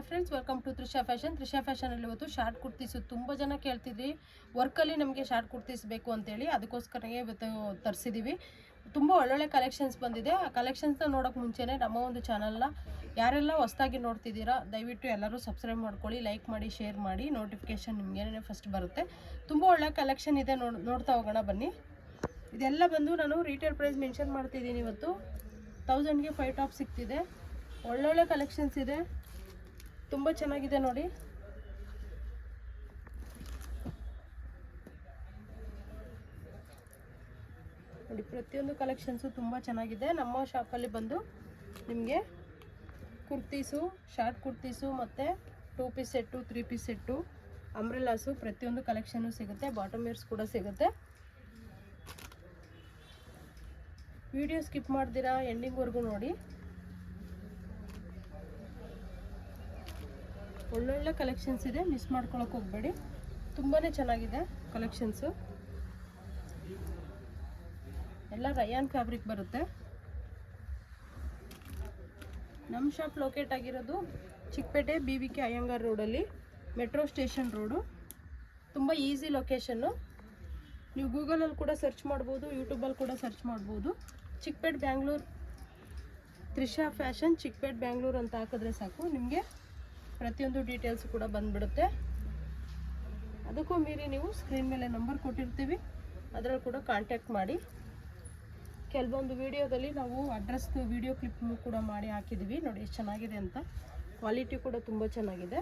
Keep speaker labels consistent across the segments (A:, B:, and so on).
A: Friends, welcome to Trisha ಫ್ಯಾಷನಲ್ಲಿ ಇವತ್ತು short kurtis ತುಂಬ ಜನ ಕೇಳ್ತಿದ್ರಿ. ವರ್ಕಲ್ಲಿ ನಮಗೆ ಶಾರ್ಟ್ ಕುರ್ತೀಸ್ ಬೇಕು ಅಂತೇಳಿ ಅದಕ್ಕೋಸ್ಕರ ಇವತ್ತು ತರಿಸಿದ್ದೀವಿ. ತುಂಬ ಒಳ್ಳೊಳ್ಳೆ ಕಲೆಕ್ಷನ್ಸ್ ಬಂದಿದೆ. ಆ ಕಲೆಕ್ಷನ್ಸ್ನ ನೋಡೋಕ್ಕೆ ಮುಂಚೆನೇ ನಮ್ಮ ಒಂದು ಚಾನಲ್ನ ಯಾರೆಲ್ಲ ಹೊಸದಾಗಿ ನೋಡ್ತಿದ್ದೀರಾ ದಯವಿಟ್ಟು ಎಲ್ಲರೂ ಸಬ್ಸ್ಕ್ರೈಬ್ ಮಾಡ್ಕೊಳ್ಳಿ, ಲೈಕ್ ಮಾಡಿ, ಶೇರ್ ಮಾಡಿ. ನೋಟಿಫಿಕೇಷನ್ ನಿಮಗೇನೇ ಫಸ್ಟ್ ಬರುತ್ತೆ. ತುಂಬ ಒಳ್ಳೆ ಕಲೆಕ್ಷನ್ ಇದೆ, ನೋಡ್ತಾ ಹೋಗೋಣ ಬನ್ನಿ. ಇದೆಲ್ಲ ಬಂದು ನಾನು ರೀಟೇಲ್ ಪ್ರೈಸ್ ಮೆನ್ಷನ್ ಮಾಡ್ತಿದ್ದೀನಿ. ಇವತ್ತು 1000ಗೆ 5 ಟಾಪ್ ಸಿಗ್ತಿದೆ. ಒಳ್ಳೊಳ್ಳೆ ಕಲೆಕ್ಷನ್ಸ್ ಇದೆ, ತುಂಬ ಚೆನ್ನಾಗಿದೆ ನೋಡಿ. ನೋಡಿ ಪ್ರತಿಯೊಂದು ಕಲೆಕ್ಷನ್ಸು ತುಂಬ ಚೆನ್ನಾಗಿದೆ. ನಮ್ಮ ಶಾಪಲ್ಲಿ ಬಂದು ನಿಮಗೆ ಕುರ್ತೀಸು, ಶಾರ್ಟ್ ಕುರ್ತೀಸು ಮತ್ತು 2 ಪೀಸ್ ಸೆಟ್ಟು, 3 ಪೀಸ್ ಸೆಟ್ಟು, ಅಂಬ್ರೆಲಾಸು ಪ್ರತಿಯೊಂದು ಕಲೆಕ್ಷನ್ನು ಸಿಗುತ್ತೆ. ಬಾಟಮ್ ವೇರ್ಸ್ ಕೂಡ ಸಿಗುತ್ತೆ. ವಿಡಿಯೋ ಸ್ಕಿಪ್ ಮಾಡ್ದಿರಾ ಎಂಡಿಂಗ್ವರೆಗೂ ನೋಡಿ. ಒಳ್ಳೊಳ್ಳೆ ಕಲೆಕ್ಷನ್ಸ್ ಇದೆ, ಮಿಸ್ ಮಾಡ್ಕೊಳಕ್ಕೆ ಹೋಗಬೇಡಿ. ತುಂಬಾ ಚೆನ್ನಾಗಿದೆ ಕಲೆಕ್ಷನ್ಸು. ಎಲ್ಲ ರಯಾನ್ ಫ್ಯಾಬ್ರಿಕ್ ಬರುತ್ತೆ. ನಮ್ಮ ಶಾಪ್ ಲೊಕೇಟ್ ಆಗಿರೋದು ಚಿಕ್ಕಪೇಟೆ BVK ಅಯ್ಯಂಗಾರ್ ರೋಡಲ್ಲಿ, ಮೆಟ್ರೋ ಸ್ಟೇಷನ್ ರೋಡು. ತುಂಬ ಈಸಿ ಲೊಕೇಶನ್ನು. ನೀವು ಗೂಗಲಲ್ಲಿ ಕೂಡ ಸರ್ಚ್ ಮಾಡ್ಬೋದು, ಯೂಟ್ಯೂಬಲ್ಲಿ ಕೂಡ ಸರ್ಚ್ ಮಾಡ್ಬೋದು. ಚಿಕ್ಕಪೇಟೆ ಬ್ಯಾಂಗ್ಳೂರು, ತ್ರಿಷಾ ಫ್ಯಾಷನ್ ಚಿಕ್ಕಪೇಟೆ ಬ್ಯಾಂಗ್ಳೂರು ಅಂತ ಹಾಕಿದ್ರೆ ಸಾಕು, ನಿಮಗೆ ಪ್ರತಿಯೊಂದು ಡೀಟೇಲ್ಸ್ ಕೂಡ ಬಂದುಬಿಡುತ್ತೆ. ಅದಕ್ಕೂ ಮೀರಿ ನೀವು ಸ್ಕ್ರೀನ್ ಮೇಲೆ ನಂಬರ್ ಕೊಟ್ಟಿರ್ತೀವಿ, ಅದರಲ್ಲಿ ಕೂಡ ಕಾಂಟ್ಯಾಕ್ಟ್ ಮಾಡಿ. ಕೆಲವೊಂದು ವಿಡಿಯೋದಲ್ಲಿ ನಾವು ಅಡ್ರೆಸ್ದು ವಿಡಿಯೋ ಕ್ಲಿಪ್ ಕೂಡ ಮಾಡಿ ಹಾಕಿದ್ದೀವಿ. ನೋಡಿ ಎಷ್ಟು ಚೆನ್ನಾಗಿದೆ ಅಂತ. ಕ್ವಾಲಿಟಿ ಕೂಡ ತುಂಬ ಚೆನ್ನಾಗಿದೆ.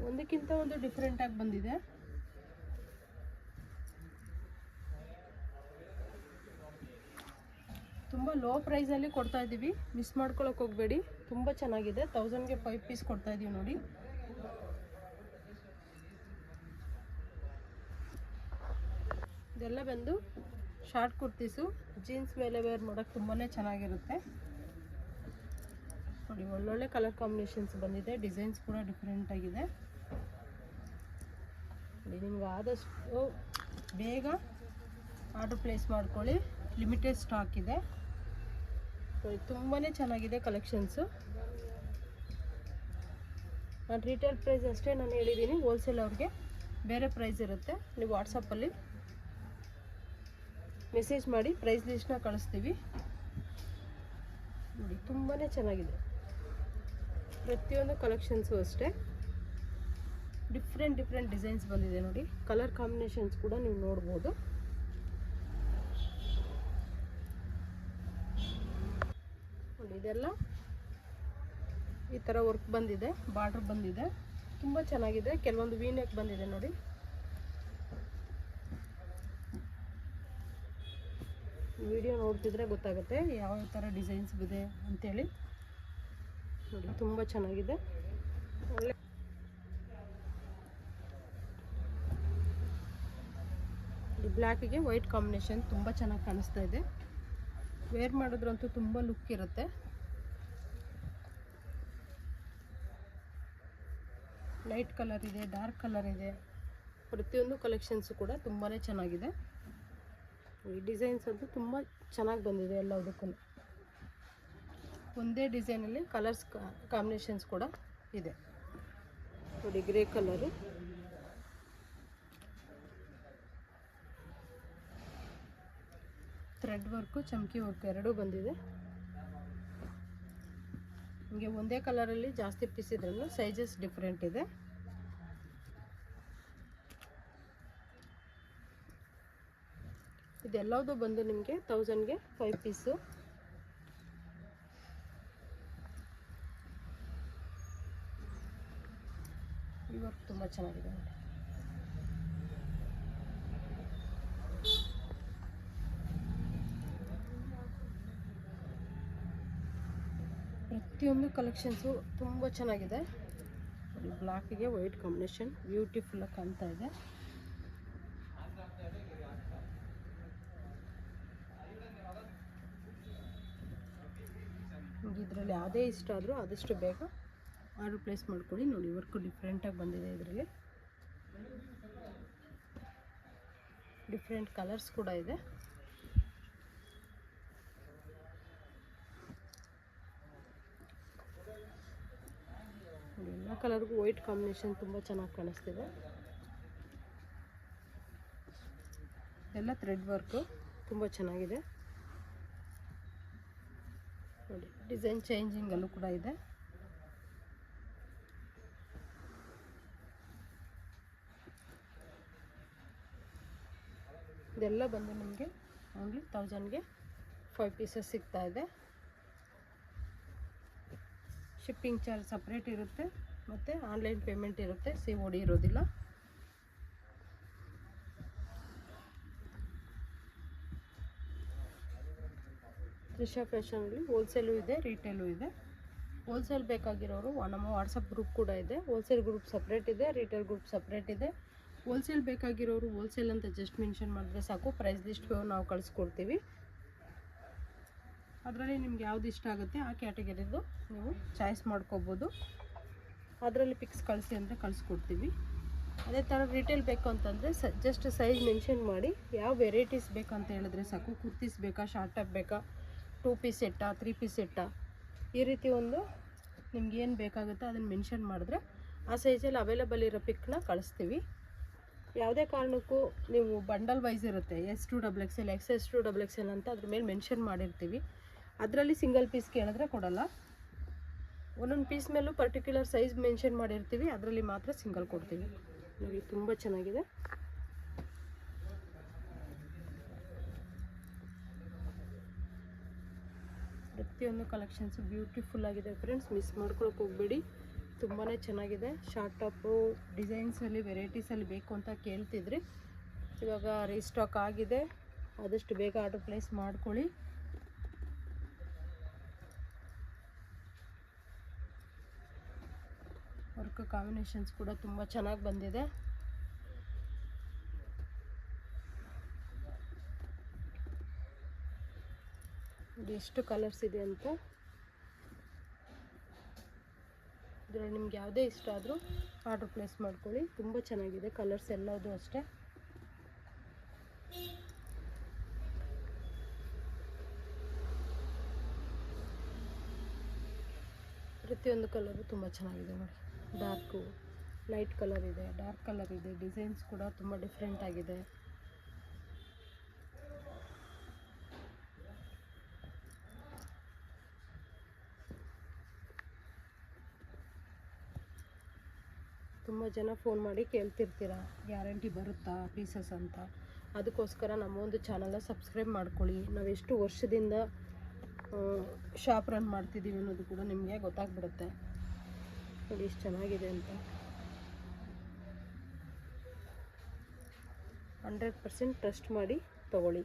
A: ಒಂದಕ್ಕಿಂತ ಒಂದು ಡಿಫ್ರೆಂಟಾಗಿ ಬಂದಿದೆ. ತುಂಬ ಲೋ ಪ್ರೈಸಲ್ಲಿ ಕೊಡ್ತಾ ಇದ್ದೀವಿ, ಮಿಸ್ ಮಾಡ್ಕೊಳಕ್ಕೆ ಹೋಗಬೇಡಿ. ತುಂಬ ಚೆನ್ನಾಗಿದೆ. 1000ಗೆ 5 ಪೀಸ್ ಕೊಡ್ತಾ ಇದ್ದೀವಿ ನೋಡಿ. ಇದೆಲ್ಲ ಬಂದು ಶಾರ್ಟ್ ಕುರ್ತೀಸು, ಜೀನ್ಸ್ ಮೇಲೆ ವೇರ್ ಮಾಡೋಕ್ಕೆ ತುಂಬಾ ಚೆನ್ನಾಗಿರುತ್ತೆ ನೋಡಿ. ಒಳ್ಳೊಳ್ಳೆ ಕಲರ್ ಕಾಂಬಿನೇಷನ್ಸ್ ಬಂದಿದೆ, ಡಿಸೈನ್ಸ್ ಕೂಡ ಡಿಫ್ರೆಂಟ್ ಆಗಿದೆ ನೋಡಿ. ನಿಮ್ಗೆ ಆದಷ್ಟು ಬೇಗ ಆರ್ಡರ್ ಪ್ಲೇಸ್ ಮಾಡ್ಕೊಳ್ಳಿ, ಲಿಮಿಟೆಡ್ ಸ್ಟಾಕ್ ಇದೆ. ತುಂಬಾ ಚೆನ್ನಾಗಿದೆ ಕಲೆಕ್ಷನ್ಸು. ನಾನು ರೀಟೇಲ್ ಪ್ರೈಸ್ ಅಷ್ಟೇ ನಾನು ಹೇಳಿದ್ದೀನಿ, ಹೋಲ್ಸೇಲ್ ಅವ್ರಿಗೆ ಬೇರೆ ಪ್ರೈಸ್ ಇರುತ್ತೆ. ನೀವು ವಾಟ್ಸಪ್ಪಲ್ಲಿ ಮೆಸೇಜ್ ಮಾಡಿ ಪ್ರೈಸ್ ಲಿಸ್ಟ್ನ ಕಳಿಸ್ತೀವಿ ನೋಡಿ. ತುಂಬಾ ಚೆನ್ನಾಗಿದೆ ಪ್ರತಿಯೊಂದು ಕಲೆಕ್ಷನ್ಸು ಅಷ್ಟೇ. ಡಿಫ್ರೆಂಟ್ ಡಿಸೈನ್ಸ್ ಬಂದಿದೆ ನೋಡಿ. ಕಲರ್ ಕಾಂಬಿನೇಷನ್ಸ್ ಕೂಡ ನೀವು ನೋಡ್ಬೋದು. ನೋಡಿ ಇದೆಲ್ಲ ಈ ಥರ ವರ್ಕ್ ಬಂದಿದೆ, ಬಾರ್ಡರ್ ಬಂದಿದೆ, ತುಂಬ ಚೆನ್ನಾಗಿದೆ. ಕೆಲವೊಂದು ವೀನೆಕ್ ಬಂದಿದೆ ನೋಡಿ. ವಿಡಿಯೋ ನೋಡ್ತಿದ್ರೆ ಗೊತ್ತಾಗುತ್ತೆ ಯಾವ ಥರ ಡಿಸೈನ್ಸ್ ಇದೆ ಅಂಥೇಳಿ ನೋಡಿ. ತುಂಬ ಚೆನ್ನಾಗಿದೆ. ಒಳ್ಳೆ ಬ್ಲ್ಯಾಕಿಗೆ ವೈಟ್ ಕಾಂಬಿನೇಷನ್ ತುಂಬ ಚೆನ್ನಾಗಿ ಕಾಣಿಸ್ತಾ ಇದೆ. ವೇರ್ ಮಾಡಿದ್ರಂತೂ ತುಂಬ ಲುಕ್ ಇರುತ್ತೆ. ಲೈಟ್ ಕಲರ್ ಇದೆ, ಡಾರ್ಕ್ ಕಲರ್ ಇದೆ. ಪ್ರತಿಯೊಂದು ಕಲೆಕ್ಷನ್ಸು ಕೂಡ ತುಂಬಾ ಚೆನ್ನಾಗಿದೆ. ಈ ಡಿಸೈನ್ಸ್ ಅಂತೂ ತುಂಬ ಚೆನ್ನಾಗಿ ಬಂದಿದೆ. ಎಲ್ಲದಕ್ಕೂ ಒಂದೇ ಡಿಸೈನಲ್ಲಿ ಕಲರ್ಸ್ ಕಾಂಬಿನೇಷನ್ಸ್ ಕೂಡ ಇದೆ ನೋಡಿ. ಗ್ರೇ ಕಲರು, ಥ್ರೆಡ್ ವರ್ಕು, ಚಮಕಿ ವರ್ಕು ಎರಡೂ ಬಂದಿದೆ. ನಿಮಗೆ ಒಂದೇ ಕಲರಲ್ಲಿ ಜಾಸ್ತಿ ಪೀಸ್ ಇದ್ರೂ ಸೈಜಸ್ ಡಿಫ್ರೆಂಟ್ ಇದೆ. ಇದೆಲ್ಲವುದು ಬಂದು ನಿಮಗೆ 1000ಗೆ 5 ಪೀಸು. ಈ ವರ್ಕ್ ತುಂಬ ಚೆನ್ನಾಗಿದೆ ನೋಡಿ. ಪ್ರತಿಯೊಂದು ಕಲೆಕ್ಷನ್ಸು ತುಂಬ ಚೆನ್ನಾಗಿದೆ ನೋಡಿ. ಬ್ಲ್ಯಾಕಿಗೆ ವೈಟ್ ಕಾಂಬಿನೇಷನ್ ಬ್ಯೂಟಿಫುಲ್ಲಾಗಿ ಕಾಣ್ತಾ ಇದೆ. ಇದರಲ್ಲಿ ಯಾವುದೇ ಇಷ್ಟ ಆದರೂ ಆದಷ್ಟು ಬೇಗ ಆರ್ಡರ್ ಪ್ಲೇಸ್ ಮಾಡ್ಕೊಳ್ಳಿ ನೋಡಿ. ವರ್ಕು ಡಿಫ್ರೆಂಟಾಗಿ ಬಂದಿದೆ. ಇದರಲ್ಲಿ ಡಿಫ್ರೆಂಟ್ ಕಲರ್ಸ್ ಕೂಡ ಇದೆ. ಕಲರ್ಗೂ ವೈಟ್ ಕಾಂಬಿನೇಷನ್ ತುಂಬ ಚೆನ್ನಾಗಿ ಕಾಣಿಸ್ತಿದೆ. ಎಲ್ಲ ಥ್ರೆಡ್ ವರ್ಕು ತುಂಬ ಚೆನ್ನಾಗಿದೆ ನೋಡಿ. ಡಿಸೈನ್ ಚೇಂಜಿಂಗಲ್ಲೂ ಕೂಡ ಇದೆ. ಇದೆಲ್ಲ ಬಂದು ನಿಮಗೆ ಓನ್ಲಿ 1000ಗೆ 5 ಪೀಸಸ್ ಸಿಗ್ತಾ ಇದೆ. ಶಿಪ್ಪಿಂಗ್ ಚಾರ್ಜ್ ಸಪ್ರೇಟ್ ಇರುತ್ತೆ ಮತ್ತು ಆನ್ಲೈನ್ ಪೇಮೆಂಟ್ ಇರುತ್ತೆ, COD ಇರೋದಿಲ್ಲ. ತ್ರಿಷಾ ಫ್ಯಾಷನಲ್ಲಿ ಹೋಲ್ಸೇಲು ಇದೆ, ರಿಟೇಲು ಇದೆ. ಹೋಲ್ಸೇಲ್ ಬೇಕಾಗಿರೋರು ನಮ್ಮ ವಾಟ್ಸಪ್ ಗ್ರೂಪ್ ಕೂಡ ಇದೆ. ಹೋಲ್ಸೇಲ್ ಗ್ರೂಪ್ ಸಪ್ರೇಟ್ ಇದೆ, ರಿಟೇಲ್ ಗ್ರೂಪ್ ಸಪ್ರೇಟ್ ಇದೆ. ಹೋಲ್ಸೇಲ್ ಬೇಕಾಗಿರೋರು ಹೋಲ್ಸೇಲ್ ಅಂತ ಜಸ್ಟ್ ಮೆನ್ಷನ್ ಮಾಡಿದ್ರೆ ಸಾಕು, ಪ್ರೈಸ್ ಲಿಸ್ಟ್ ನಾವು ಕಳಿಸ್ಕೊಡ್ತೀವಿ. ಅದರಲ್ಲಿ ನಿಮ್ಗೆ ಯಾವ್ದು ಇಷ್ಟ ಆಗುತ್ತೆ ಆ ಕ್ಯಾಟಗರಿದು ನೀವು ಚಾಯ್ಸ್ ಮಾಡ್ಕೋಬೋದು. ಅದರಲ್ಲಿ ಪಿಕ್ಸ್ ಕಳಿಸಿ ಅಂದರೆ ಕಳಿಸ್ಕೊಡ್ತೀವಿ. ಅದೇ ಥರ ರಿಟೇಲ್ ಬೇಕು ಅಂತಂದರೆ ಜಸ್ಟ್ ಸೈಜ್ ಮೆನ್ಷನ್ ಮಾಡಿ ಯಾವ ವೆರೈಟೀಸ್ ಬೇಕಂತ ಹೇಳಿದ್ರೆ ಸಾಕು. ಕುರ್ತೀಸ್ ಬೇಕಾ, ಶಾರ್ಟ್ ಟಾಪ್ ಬೇಕಾ, 2 ಪೀಸ್ ಸೆಟ್ಟಾ, 3 ಪೀಸ್ ಸೆಟ್ಟಾ, ಈ ರೀತಿ ಒಂದು ನಿಮ್ಗೆ ಏನು ಬೇಕಾಗುತ್ತೋ ಅದನ್ನು ಮೆನ್ಷನ್ ಮಾಡಿದ್ರೆ ಆ ಸೈಜಲ್ಲಿ ಅವೈಲೇಬಲ್ ಇರೋ ಪಿಕ್ನ ಕಳಿಸ್ತೀವಿ. ಯಾವುದೇ ಕಾರಣಕ್ಕೂ ನೀವು ಬಂಡಲ್ ವೈಸ್ ಇರುತ್ತೆ, S2XXL, XS2XXL ಅಂತ ಅದ್ರ ಮೇಲೆ ಮೆನ್ಷನ್ ಮಾಡಿರ್ತೀವಿ. ಅದರಲ್ಲಿ ಸಿಂಗಲ್ ಪೀಸ್ ಕೇಳಿದ್ರೆ ಕೊಡಲ್ಲ. ಒಂದೊಂದು ಪೀಸ್ ಮೇಲೂ ಪರ್ಟಿಕ್ಯುಲರ್ ಸೈಜ್ ಮೆನ್ಷನ್ ಮಾಡಿರ್ತೀವಿ, ಅದರಲ್ಲಿ ಮಾತ್ರ ಸಿಂಗಲ್ ಕೊಡ್ತೀವಿ. ನೋಡಿ ತುಂಬ ಚೆನ್ನಾಗಿದೆ. ಪ್ರತಿಯೊಂದು ಕಲೆಕ್ಷನ್ಸು ಬ್ಯೂಟಿಫುಲ್ ಆಗಿದೆ ಫ್ರೆಂಡ್ಸ್, ಮಿಸ್ ಮಾಡ್ಕೊಳಕ್ಕೆ ಹೋಗಬೇಡಿ. ತುಂಬಾ ಚೆನ್ನಾಗಿದೆ. ಶಾರ್ಟ್ ಟಾಪು ಡಿಸೈನ್ಸಲ್ಲಿ ವೆರೈಟೀಸಲ್ಲಿ ಬೇಕು ಅಂತ ಕೇಳ್ತಿದ್ರಿ, ಇವಾಗ ರೀಸ್ಟಾಕ್ ಆಗಿದೆ. ಆದಷ್ಟು ಬೇಗ ಆರ್ಡರ್ ಪ್ಲೇಸ್ ಮಾಡ್ಕೊಳ್ಳಿ. ವರ್ಕ್ ಕಾಂಬಿನೇಷನ್ಸ್ ಕೂಡ ತುಂಬ ಚೆನ್ನಾಗಿ ಬಂದಿದೆ. ಎಷ್ಟು ಕಲರ್ಸ್ ಇದೆ ಅಂತ. ಇದರಲ್ಲಿ ನಿಮ್ಗೆ ಯಾವುದೇ ಇಷ್ಟ ಆದರೂ ಆರ್ಡರ್ ಪ್ಲೇಸ್ ಮಾಡ್ಕೊಳ್ಳಿ. ತುಂಬ ಚೆನ್ನಾಗಿದೆ ಕಲರ್ಸ್ ಎಲ್ಲದೂ ಅಷ್ಟೇ. ಪ್ರತಿಯೊಂದು ಕಲರು ತುಂಬ ಚೆನ್ನಾಗಿದೆ ನೋಡಿ. ಡಾರ್ಕು, ಲೈಟ್ ಕಲರ್ ಇದೆ, ಡಾರ್ಕ್ ಕಲರ್ ಇದೆ. ಡಿಸೈನ್ಸ್ ಕೂಡ ತುಂಬ ಡಿಫ್ರೆಂಟ್ ಆಗಿದೆ. ತುಂಬ ಜನ ಫೋನ್ ಮಾಡಿ ಕೇಳ್ತಿರ್ತೀರ ಗ್ಯಾರಂಟಿ ಬರುತ್ತಾ ಪೀಸಸ್ ಅಂತ. ಅದಕ್ಕೋಸ್ಕರ ನಮ್ಮ ಒಂದು ಚಾನಲ್ನ ಸಬ್ಸ್ಕ್ರೈಬ್ ಮಾಡ್ಕೊಳ್ಳಿ. ನಾವು ಎಷ್ಟು ವರ್ಷದಿಂದ ಶಾಪ್ ರನ್ ಮಾಡ್ತಿದ್ದೀವಿ ಅನ್ನೋದು ಕೂಡ ನಿಮಗೆ ಗೊತ್ತಾಗ್ಬಿಡುತ್ತೆ. ನೋಡಿ ಎಷ್ಟು ಚೆನ್ನಾಗಿದೆ ಅಂತ. 100% ಟ್ರಸ್ಟ್ ಮಾಡಿ ತಗೊಳ್ಳಿ.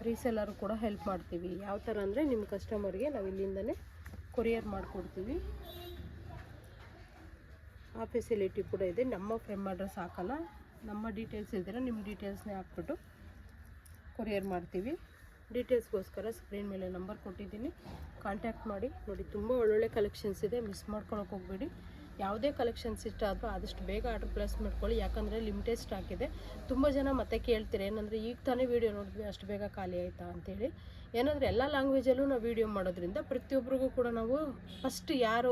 A: ರೀಸೆಲ್ಲರು ಕೂಡ ಹೆಲ್ಪ್ ಮಾಡ್ತೀವಿ. ಯಾವ ಥರ ಅಂದರೆ ನಿಮ್ಮ ಕಸ್ಟಮರ್ಗೆ ನಾವು ಇಲ್ಲಿಂದನೇ ಕೊರಿಯರ್ ಮಾಡಿಕೊಡ್ತೀವಿ. ಆ ಫೆಸಿಲಿಟಿ ಕೂಡ ಇದೆ. ನಮ್ಮ ಫ್ರೆಮ್ ಅಡ್ರೆಸ್ ಹಾಕಲ್ಲ, ನಮ್ಮ ಡೀಟೇಲ್ಸ್ ಇದ್ದರೆ ನಿಮ್ಮ ಡೀಟೇಲ್ಸ್ನೇ ಹಾಕ್ಬಿಟ್ಟು ಕೊರಿಯರ್ ಮಾಡ್ತೀವಿ. ಡೀಟೇಲ್ಸ್ಗೋಸ್ಕರ ಸ್ಕ್ರೀನ್ ಮೇಲೆ ನಂಬರ್ ಕೊಟ್ಟಿದ್ದೀನಿ, ಕಾಂಟ್ಯಾಕ್ಟ್ ಮಾಡಿ. ನೋಡಿ ತುಂಬ ಒಳ್ಳೊಳ್ಳೆ ಕಲೆಕ್ಷನ್ಸ್ ಇದೆ, ಮಿಸ್ ಮಾಡ್ಕೊಳಕ್ಕೆ ಹೋಗಬೇಡಿ. ಯಾವುದೇ ಕಲೆಕ್ಷನ್ಸ್ ಇಷ್ಟ ಆದರೂ ಆದಷ್ಟು ಬೇಗ ಆರ್ಡರ್ ಪ್ಲೇಸ್ ಮಾಡ್ಕೊಳ್ಳಿ. ಯಾಕಂದರೆ ಲಿಮಿಟೆಡ್ ಸ್ಟಾಕ್ ಇದೆ. ತುಂಬ ಜನ ಮತ್ತೆ ಕೇಳ್ತೀರಿ ಏನಂದರೆ ಈಗ ತಾನೇ ವೀಡಿಯೋ ನೋಡಿದ್ವಿ ಅಷ್ಟು ಬೇಗ ಖಾಲಿ ಆಯಿತಾ ಅಂತೇಳಿ. ಏನಂದರೆ ಎಲ್ಲ ಲ್ಯಾಂಗ್ವೇಜಲ್ಲೂ ನಾವು ವೀಡಿಯೋ ಮಾಡೋದ್ರಿಂದ ಪ್ರತಿಯೊಬ್ಬರಿಗೂ ಕೂಡ ನಾವು ಫಸ್ಟ್ ಯಾರು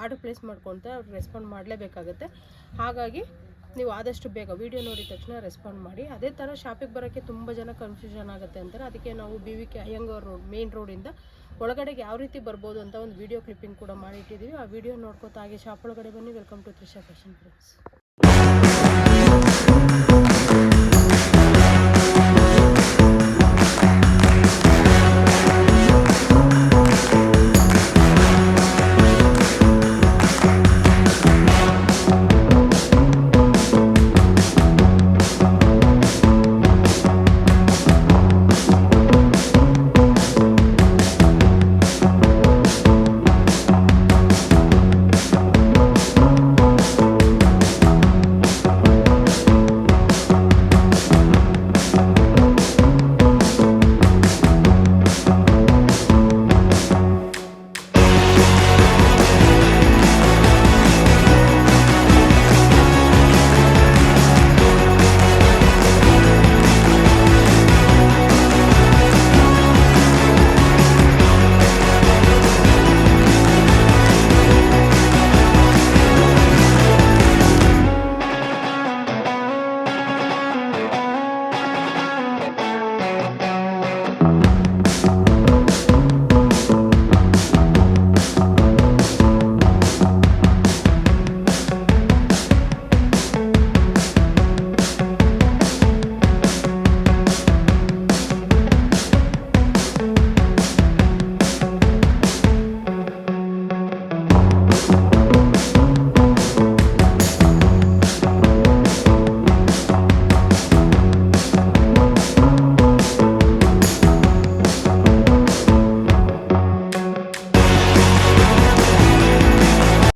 A: ಆರ್ಡರ್ ಪ್ಲೇಸ್ ಮಾಡ್ಕೊಳ್ತಾ ಅವ್ರು ರೆಸ್ಪಾಂಡ್ ಮಾಡಲೇಬೇಕಾಗುತ್ತೆ. ಹಾಗಾಗಿ ನೀವು ಆದಷ್ಟು ಬೇಗ ವೀಡಿಯೋ ನೋಡಿದ ತಕ್ಷಣ ರೆಸ್ಪಾಂಡ್ ಮಾಡಿ. ಅದೇ ಥರ ಶಾಪಿಗೆ ಬರೋಕ್ಕೆ ತುಂಬ ಜನ ಕನ್ಫ್ಯೂಷನ್ ಆಗುತ್ತೆ ಅಂತಾರೆ. ಅದಕ್ಕೆ ನಾವು BVK ಅಯ್ಯಂಗಾರ್ ರೋಡ್ ಮೇನ್ ರೋಡಿಂದ ಒಳಗಡೆಗೆ ಯಾವ ರೀತಿ ಬರ್ಬೋದು ಅಂತ ಒಂದು ವಿಡಿಯೋ ಕ್ಲಿಪ್ಪಿಂಗ್ ಕೂಡ ಮಾಡಿಟ್ಟಿದ್ದೀವಿ. ಆ ವಿಡಿಯೋ ನೋಡ್ಕೋತಾ ಹಾಗೆ ಶಾಪ್ ಒಳಗಡೆ ಬನ್ನಿ. Welcome to Trisha fashion friends.